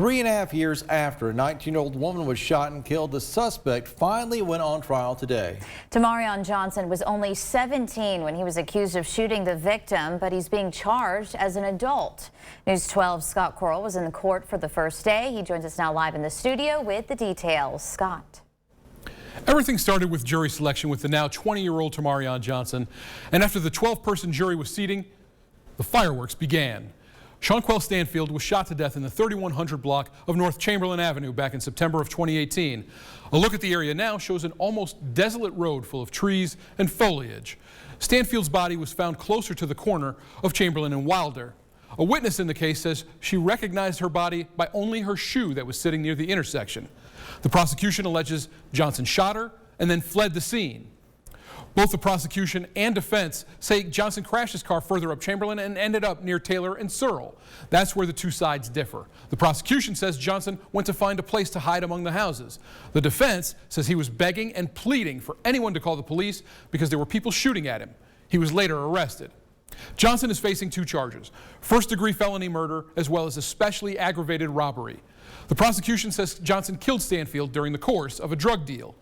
3.5 years after a 19-year-old woman was shot and killed, the suspect finally went on trial today. Tamarion Johnson was only 17 when he was accused of shooting the victim, but he's being charged as an adult. News 12's Scott Coral was in the court for the first day. He joins us now live in the studio with the details. Scott. Everything started with jury selection with the now 20-year-old Tamarion Johnson, and after the 12-person jury was seating, the fireworks began. Shawnquelle Stanfield was shot to death in the 3100 block of North Chamberlain Avenue back in September of 2018. A look at the area now shows an almost desolate road full of trees and foliage. Stanfield's body was found closer to the corner of Chamberlain and Wilder. A witness in the case says she recognized her body by only her shoe that was sitting near the intersection. The prosecution alleges Johnson shot her and then fled the scene. Both the prosecution and defense say Johnson crashed his car further up Chamberlain and ended up near Taylor and Searle. That's where the two sides differ. The prosecution says Johnson went to find a place to hide among the houses. The defense says he was begging and pleading for anyone to call the police because there were people shooting at him. He was later arrested. Johnson is facing 2 charges, first-degree felony murder as well as especially aggravated robbery. The prosecution says Johnson killed Stanfield during the course of a drug deal.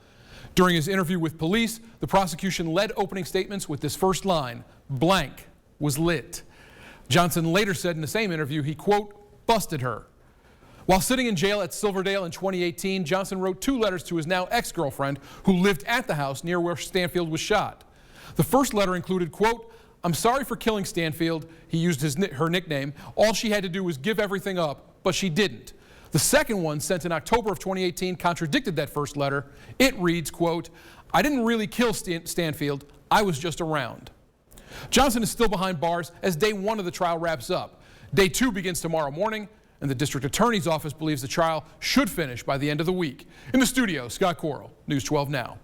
During his interview with police, the prosecution led opening statements with this first line, "Blank was lit." Johnson later said in the same interview he, quote, "busted her." While sitting in jail at Silverdale in 2018, Johnson wrote 2 letters to his now ex-girlfriend who lived at the house near where Stanfield was shot. The first letter included, quote, "I'm sorry for killing Stanfield." He used her nickname. "All she had to do was give everything up, but she didn't." The second one, sent in October of 2018, contradicted that first letter. It reads, quote, "I didn't really kill Stanfield. I was just around." Johnson is still behind bars as day 1 of the trial wraps up. Day 2 begins tomorrow morning, and the district attorney's office believes the trial should finish by the end of the week. In the studio, Scott Coral, News 12 Now.